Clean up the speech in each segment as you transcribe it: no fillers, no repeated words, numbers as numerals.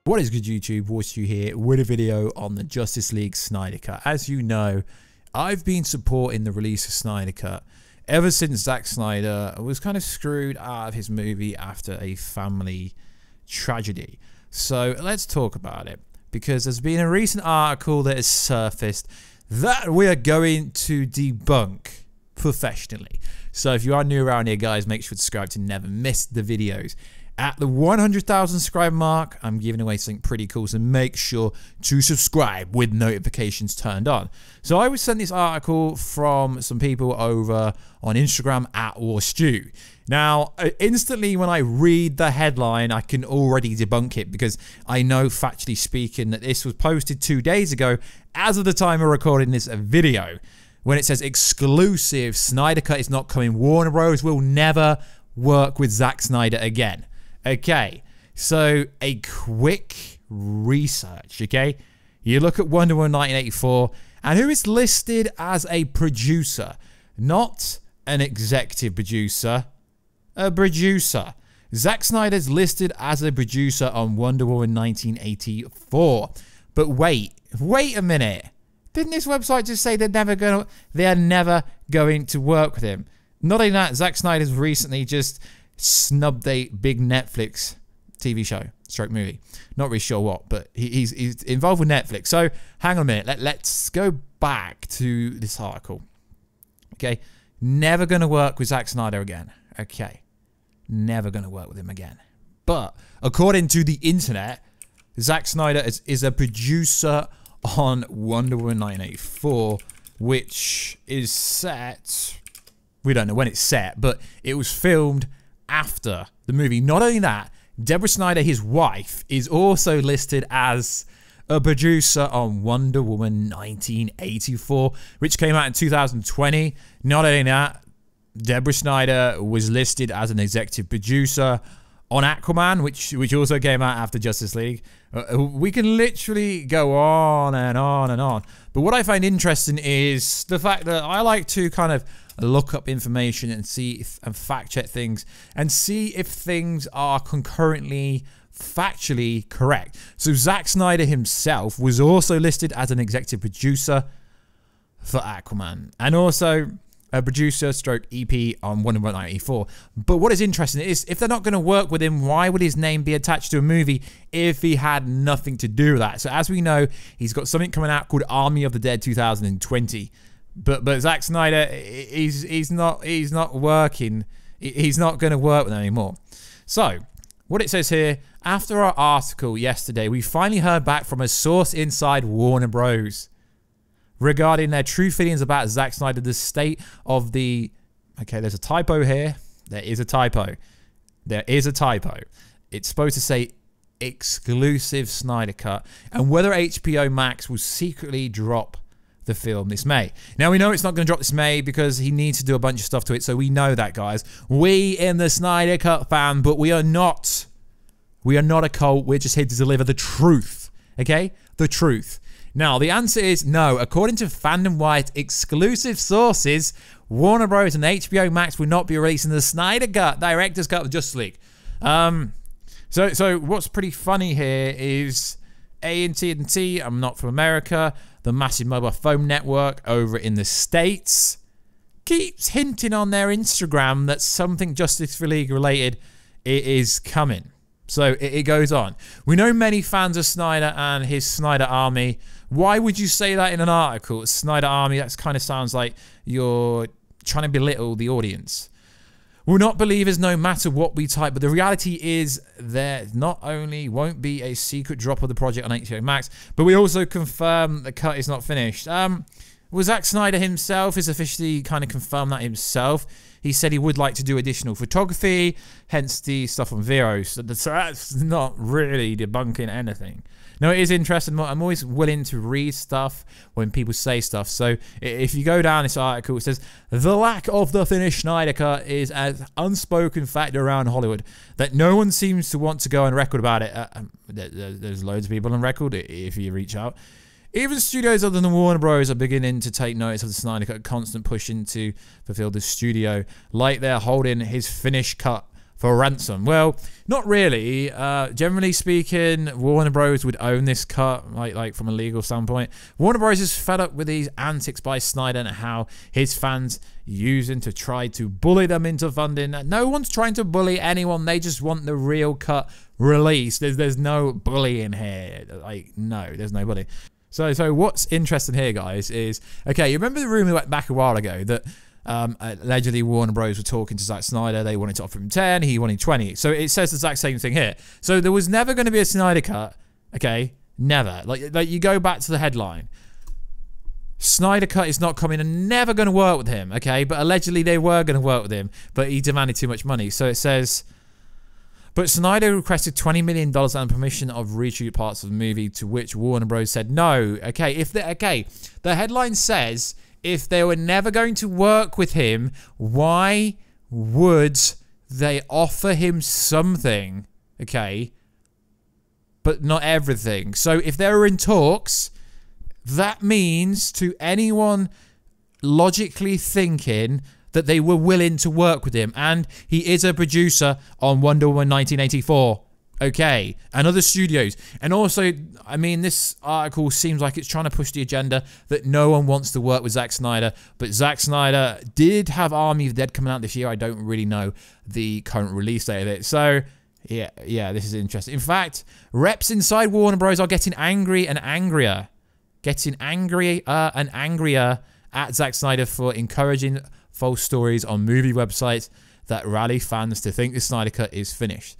What is good, YouTube? Warstu here with a video on the Justice League Snyder Cut. As you know, I've been supporting the release of Snyder Cut ever since Zack Snyder was kind of screwed out of his movie after a family tragedy. So let's talk about it, because there's been a recent article that has surfaced that we are going to debunk professionally. So if you are new around here, guys, make sure to subscribe to never miss the videos. At the 100,000 subscriber mark, I'm giving away something pretty cool, so make sure to subscribe with notifications turned on. So I was sent this article from some people over on Instagram at Warstu. Now, instantly when I read the headline, I can already debunk it, because I know, factually speaking, that this was posted 2 days ago as of the time of recording this video, when it says exclusive, Snyder Cut is not coming, Warner Bros. Will never work with Zack Snyder again. Okay, so a quick research, okay? You look at Wonder Woman 1984, and who is listed as a producer? Not an executive producer, a producer. Zack Snyder's listed as a producer on Wonder Woman 1984. But wait a minute. Didn't this website just say they are never going to work with him? Not only that, Zack Snyder's recently just snubbed a big Netflix TV show, stroke movie. Not really sure what, but he's involved with Netflix. So hang on a minute. Let's go back to this article. Okay, never going to work with Zack Snyder again. Okay, never going to work with him again. But according to the internet, Zack Snyder is a producer on Wonder Woman 1984, which is set. We don't know when it's set, but it was filmed after the movie. Not only that, Deborah Snyder, his wife, is also listed as a producer on Wonder Woman 1984, which came out in 2020. Not only that, Deborah Snyder was listed as an executive producer on Aquaman, which also came out after Justice League. We can literally go on and on and on. But what I find interesting is the fact that I like to kind of look up information and see and fact check things and see if things are concurrently factually correct. So Zack Snyder himself was also listed as an executive producer for Aquaman, and also a producer stroke EP on Wonder Woman 1984. But what is interesting is, if they're not going to work with him, why would his name be attached to a movie if he had nothing to do with that? So as we know, he's got something coming out called Army of the Dead 2020. But Zack Snyder, he's not working. He's not going to work with them anymore. So what it says here, after our article yesterday, we finally heard back from a source inside Warner Bros. Regarding their true feelings about Zack Snyder, the state of the... Okay, there's a typo here. There is a typo. There is a typo. It's supposed to say exclusive Snyder Cut, and whether HBO Max will secretly drop the film this May. Now, we know it's not going to drop this May because he needs to do a bunch of stuff to it, so we know that, guys. We in the Snyder Cut fan, but we are not a cult. We're just here to deliver the truth, okay? The truth. Now, the answer is no. According to fandom-wide exclusive sources, Warner Bros. And HBO Max will not be releasing the Snyder Cut, Director's Cut of Justice League. So what's pretty funny here is AT&T, I'm not from America, the massive mobile phone network over in the States, keeps hinting on their Instagram that something Justice League related is coming. So it goes on. We know many fans of Snyder and his Snyder Army. Why would you say that in an article? Snyder Army, that kind of sounds like you're trying to belittle the audience. We're not believers no matter what we type, but the reality is there not only won't be a secret drop of the project on HBO Max, but we also confirm the cut is not finished. Well, Zack Snyder himself has officially kind of confirmed that himself. He said he would like to do additional photography, hence the stuff on Vero. So that's not really debunking anything. No, it is interesting. I'm always willing to read stuff when people say stuff. So if you go down this article, it says, the lack of the finished Snyder Cut is an unspoken factor around Hollywood that no one seems to want to go on record about it. There's loads of people on record if you reach out. Even studios other than Warner Bros. Are beginning to take notice of the Snyder Cut, constant pushing to fulfill the studio, like they're holding his finished cut for ransom. Well, not really. Generally speaking, Warner Bros. Would own this cut, like from a legal standpoint. Warner Bros. Is fed up with these antics by Snyder and how his fans use him to try to bully them into funding. No one's trying to bully anyone. They just want the real cut released. There's no bullying here. Like, no, there's no bullying. So what's interesting here, guys, is, okay, you remember the rumor back a while ago that allegedly Warner Bros. Were talking to Zack Snyder. They wanted to offer him 10, he wanted 20. So it says the exact same thing here. So there was never going to be a Snyder Cut, okay? Never. Like you go back to the headline. Snyder Cut is not coming and never going to work with him, okay? But allegedly they were going to work with him, but he demanded too much money. So it says, but Snyder requested $20 million and permission of reshoot parts of the movie, to which Warner Bros. Said no. Okay, the headline says, if they were never going to work with him, why would they offer him something, okay, but not everything? So if they were in talks, that means to anyone logically thinking that they were willing to work with him. And he is a producer on Wonder Woman 1984. Okay, and other studios. And also, I mean, this article seems like it's trying to push the agenda that no one wants to work with Zack Snyder. But Zack Snyder did have Army of the Dead coming out this year. I don't really know the current release date of it. So, yeah, this is interesting. In fact, reps inside Warner Bros. Are getting angry and angrier. Getting angrier and angrier at Zack Snyder for encouraging false stories on movie websites that rally fans to think the Snyder Cut is finished.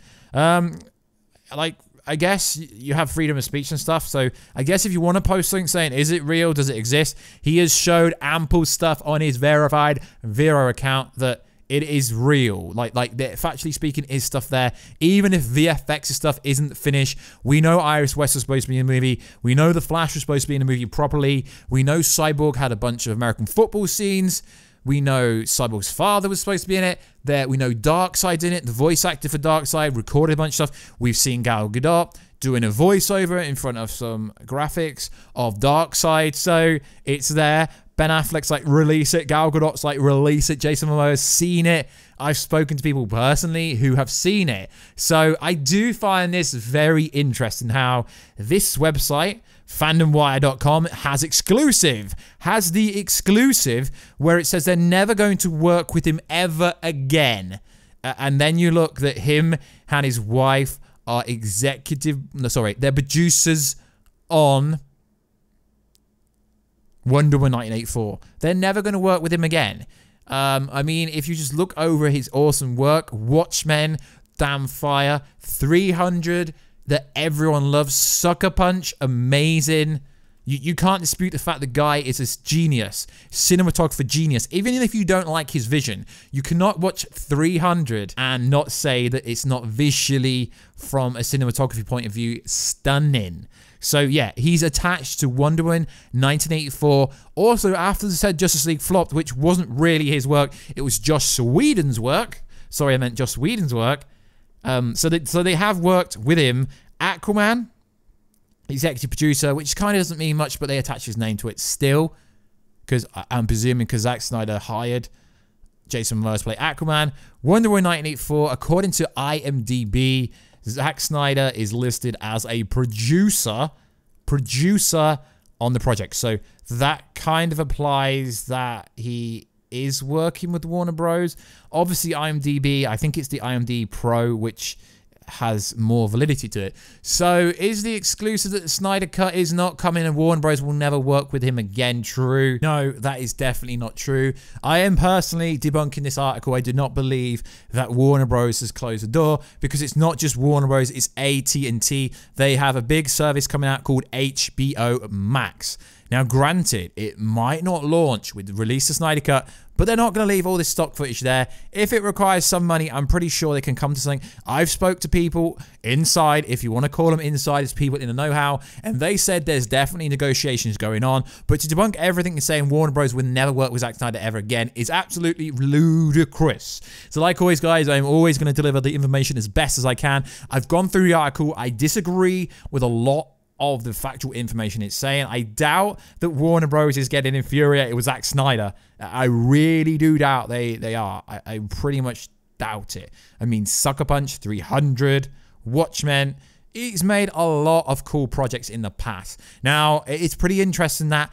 Like, I guess you have freedom of speech and stuff, so I guess if you want to post something saying, is it real, does it exist, he has showed ample stuff on his verified Vero account that it is real. Like factually speaking, is stuff there. Even if VFX stuff isn't finished, we know Iris West was supposed to be in the movie. We know The Flash was supposed to be in the movie properly. We know Cyborg had a bunch of American football scenes. We know Cyborg's father was supposed to be in it. We know Darkseid's in it. The voice actor for Darkseid recorded a bunch of stuff. We've seen Gal Gadot doing a voiceover in front of some graphics of Darkseid. So it's there. Ben Affleck's like, release it. Gal Gadot's like, release it. Jason Momoa's seen it. I've spoken to people personally who have seen it. So I do find this very interesting how this website, fandomwire.com, has the exclusive where it says they're never going to work with him ever again. And then you look that him and his wife are they're producers on Wonder Woman 1984. They're never going to work with him again. I mean, if you just look over his awesome work, Watchmen, Damn Fire, 300, that everyone loves, Sucker Punch, amazing. You can't dispute the fact the guy is a genius, cinematographer genius. Even if you don't like his vision, you cannot watch 300 and not say that it's not visually, from a cinematography point of view, stunning. So yeah, he's attached to Wonder Woman 1984. Also, after the said Justice League flopped, which wasn't really his work, it was Joss Whedon's work. Sorry, I meant Joss Whedon's work. So they have worked with him. Aquaman, executive producer, which kind of doesn't mean much, but they attach his name to it still, because I'm presuming because Zack Snyder hired Jason Momoa to play Aquaman. Wonder Woman 1984, according to IMDb, Zack Snyder is listed as a producer on the project. So that kind of implies that he is working with Warner Bros. Obviously, IMDb, I think it's the IMDb Pro, which has more validity to it. So is the exclusive that the Snyder Cut is not coming and Warner Bros. Will never work with him again true? No, that is definitely not true. I am personally debunking this article. I do not believe that Warner Bros. Has closed the door, because it's not just Warner Bros., it's AT&T. They have a big service coming out called HBO Max. Now, granted, it might not launch with the release of Snyder Cut, but they're not going to leave all this stock footage there. If it requires some money, I'm pretty sure they can come to something. I've spoke to people inside, if you want to call them insiders, people in the know-how, and they said there's definitely negotiations going on. But to debunk everything and saying Warner Bros. Will never work with Zack Snyder ever again is absolutely ludicrous. So like always, guys, I'm always going to deliver the information as best as I can. I've gone through the article. I disagree with a lot of the factual information it's saying. I doubt that Warner Bros. Is getting infuriated with Zack Snyder. I really do doubt they are. I pretty much doubt it. I mean, Sucker Punch 300, Watchmen. He's made a lot of cool projects in the past. Now, it's pretty interesting that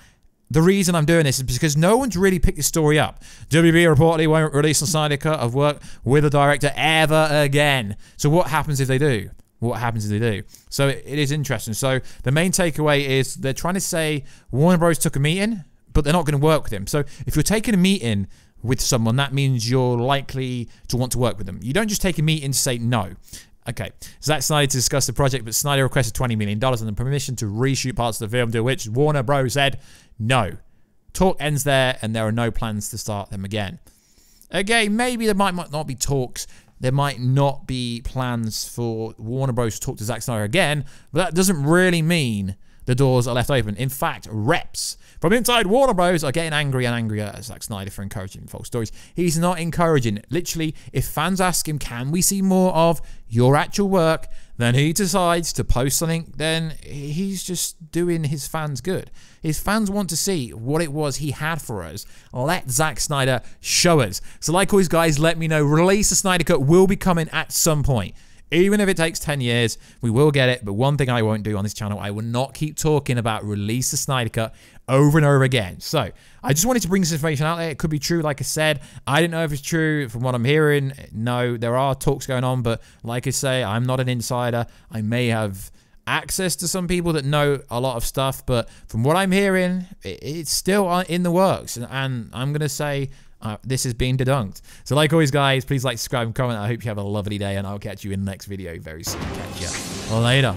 the reason I'm doing this is because no one's really picked this story up. WB reportedly won't release a Snyder Cut of work with a director ever again. So what happens if they do? What happens if they do? So it is interesting. So the main takeaway is they're trying to say Warner Bros. Took a meeting, but they're not going to work with him. So if you're taking a meeting with someone, that means you're likely to want to work with them. You don't just take a meeting to say no. Okay, Zack Snyder to discuss the project, but Snyder requested $20 million and the permission to reshoot parts of the film, to which Warner Bros. Said no. Talk ends there, and there are no plans to start them again. Again, maybe there might not be talks. There might not be plans for Warner Bros. To talk to Zack Snyder again, but that doesn't really mean the doors are left open. In fact, reps from inside Warner Bros. Are getting angry and angrier at Zack Snyder for encouraging false stories. He's not encouraging. Literally, if fans ask him, can we see more of your actual work, then he decides to post something, then he's just doing his fans good. His fans want to see what it was he had for us. Let Zack Snyder show us. So like always, guys, let me know. Release the Snyder Cut will be coming at some point. Even if it takes 10 years, we will get it. But one thing I won't do on this channel, I will not keep talking about release the Snyder Cut over and over again. So I just wanted to bring this information out there. It could be true, like I said. I don't know if it's true from what I'm hearing. No, there are talks going on. But like I say, I'm not an insider. I may have access to some people that know a lot of stuff. But from what I'm hearing, it's still in the works. And I'm going to say this has been debunked. So like always, guys, please like, subscribe, and comment. I hope you have a lovely day, and I'll catch you in the next video very soon. Catch ya later.